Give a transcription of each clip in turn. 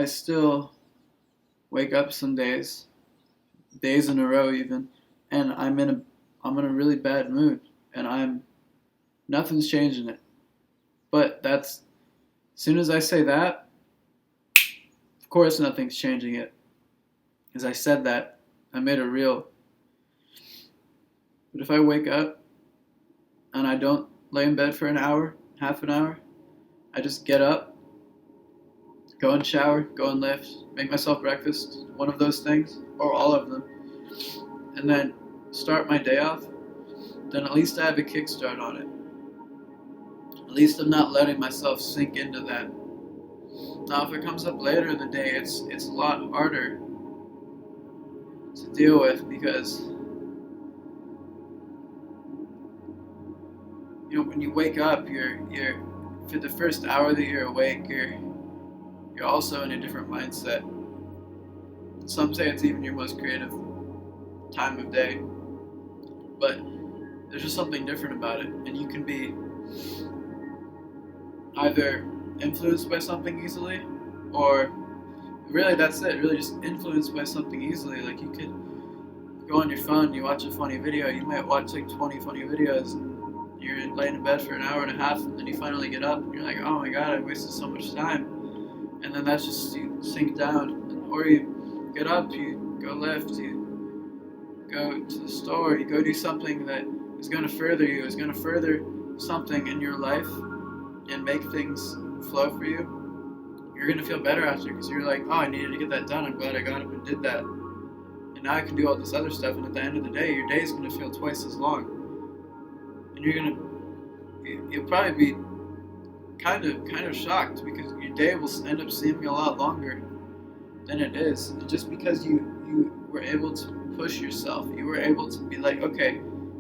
I still wake up some days, days in a row even, and I'm in a really bad mood, and I'm nothing's changing it. But that's as soon as I say that, of course nothing's changing it. As I said that, I made it real. But if I wake up and I don't lay in bed for an hour, half an hour, I just get up, go and shower, go and lift, make myself breakfast, one of those things, or all of them, and then start my day off, then at least I have a kickstart on it. At least I'm not letting myself sink into that. Now, if it comes up later in the day, it's a lot harder to deal with because when you wake up, you're for the first hour that you're awake, you're also in a different mindset. Some say it's even your most creative time of day, but there's just something different about it, and you can be either influenced by something easily, or really that's it, really just influenced by something easily. Like you could go on your phone, you watch a funny video, you might watch like 20 funny videos, and you're laying in bed for an hour and a half, and then you finally get up, and you're like, oh my god, I wasted so much time. And then that's just, you sink down, or you get up, you go lift, you go to the store, you go do something that is going to further you, is going to further something in your life and make things flow for you. You're going to feel better after because you're like, oh, I needed to get that done. I'm glad I got up and did that. And now I can do all this other stuff. And at the end of the day, your day is going to feel twice as long. And you'll probably be kind of shocked because your day will end up seeming a lot longer than it is. And just because you were able to push yourself, you were able to be like, okay,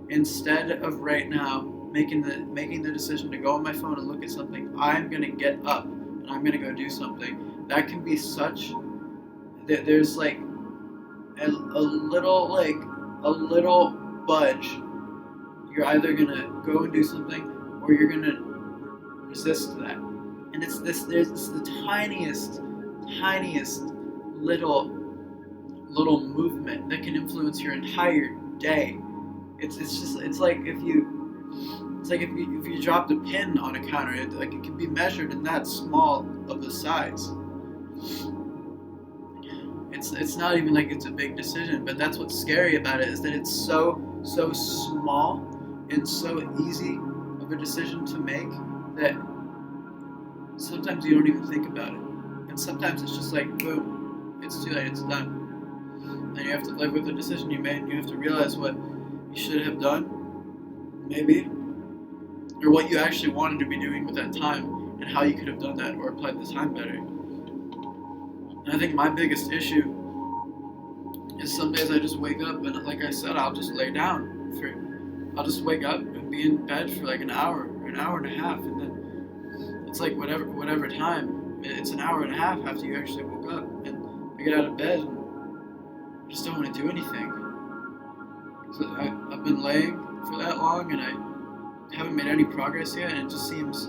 instead of right now making the decision to go on my phone and look at something, I'm gonna get up and I'm gonna go do something. That can be such that there's like a little budge. You're either gonna go and do something or you're gonna resist that. And it's the tiniest little movement that can influence your entire day. It's like if you dropped a pin on a counter, it can be measured in that small of a size. It's not even like it's a big decision, but that's what's scary about it, is that it's so small and so easy of a decision to make that sometimes you don't even think about it. And sometimes it's just like, boom, it's too late, it's done. And you have to live with the decision you made, and you have to realize what you should have done, maybe, or what you actually wanted to be doing with that time, and how you could have done that or applied the time better. And I think my biggest issue is some days I just wake up and, like I said, I'll just lay down. I'll just wake up and be in bed for like an hour or an hour and a half, and then it's like whatever time, it's an hour and a half after you actually woke up, and I get out of bed and I just don't want to do anything. So I've been laying for that long and I haven't made any progress yet, and it just seems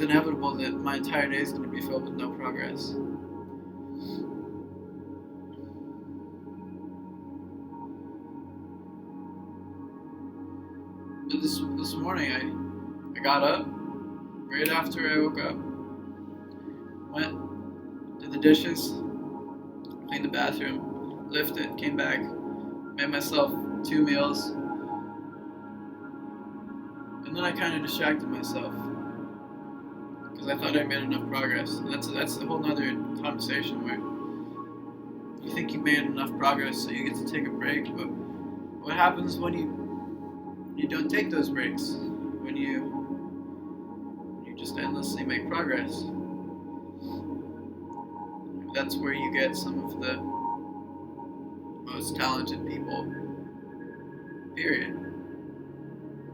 inevitable that my entire day is going to be filled with no progress. But this morning I got up right after I woke up, went, did the dishes, cleaned the bathroom, lifted, came back, made myself 2 meals, and then I kind of distracted myself because I thought I made enough progress. And that's a whole nother conversation where you think you made enough progress so you get to take a break, but what happens when you don't take those breaks? When you just endlessly make progress? That's where you get some of the most talented people, period.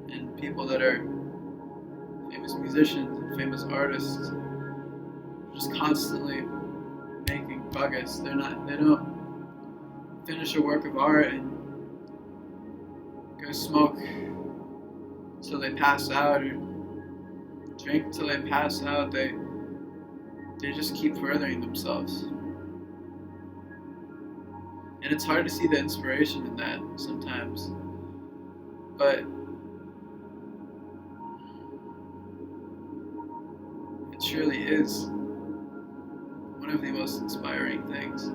And people that are famous musicians and famous artists, just constantly making progress. They don't finish a work of art and go smoke till they pass out, or drink till they pass out. They they just keep furthering themselves. And it's hard to see the inspiration in that sometimes. But it truly is one of the most inspiring things.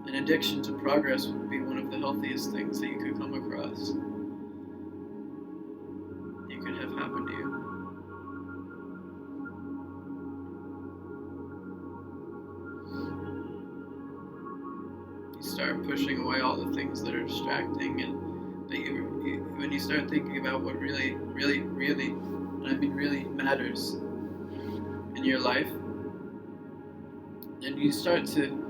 An addiction to progress would be one of the healthiest things that you could come across. You could have happen to you. You start pushing away all the things that are distracting, and that when you start thinking about what really, and I mean really matters in your life, and you start to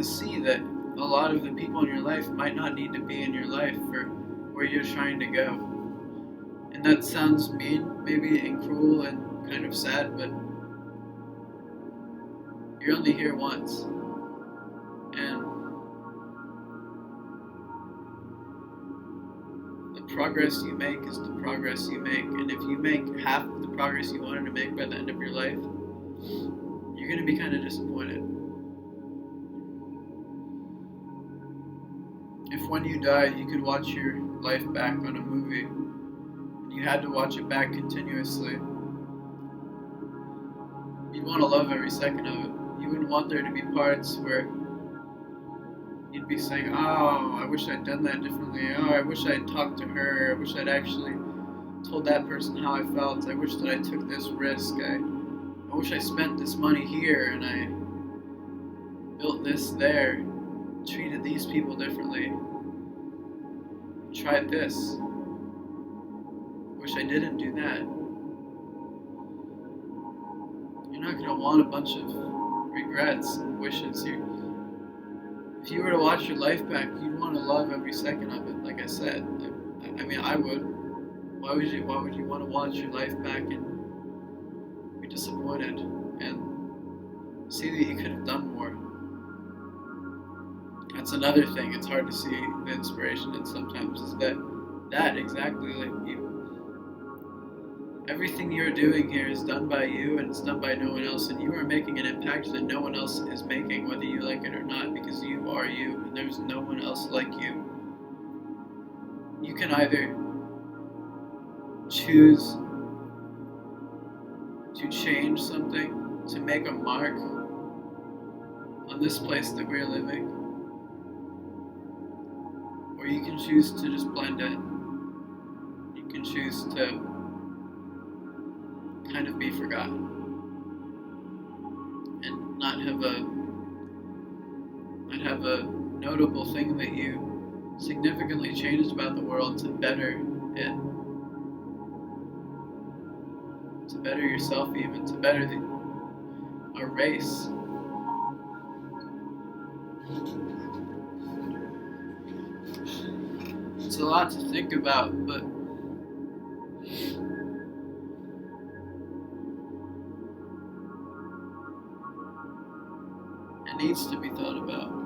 see that a lot of the people in your life might not need to be in your life for where you're trying to go. And that sounds mean, maybe, and cruel, and kind of sad, but you're only here once. And the progress you make is the progress you make. And if you make half of the progress you wanted to make by the end of your life, you're going to be kind of disappointed. If when you died you could watch your life back on a movie, and you had to watch it back continuously, you'd want to love every second of it. You wouldn't want there to be parts where you'd be saying, oh, I wish I'd done that differently. Oh, I wish I'd talked to her. I wish I'd actually told that person how I felt. I wish that I took this risk. I wish I spent this money here and I built this there. Treated these people differently. Tried this. Wish I didn't do that. You're not going to want a bunch of regrets and wishes. If you were to watch your life back, you'd want to love every second of it. Like I said, I mean, I would. Why would you want to watch your life back and be disappointed and see that you could have done more? That's another thing. It's hard to see the inspiration, and sometimes is that exactly like you. Everything you're doing here is done by you, and it's done by no one else, and you are making an impact that no one else is making, whether you like it or not, because you are you, and there's no one else like you. You can either choose to change something, to make a mark on this place that we're living, or you can choose to just blend in. You can choose to kind of be forgotten and not have a notable thing that you significantly changed about the world to better it, to better yourself, even to better our race. It's a lot to think about, but it needs to be thought about.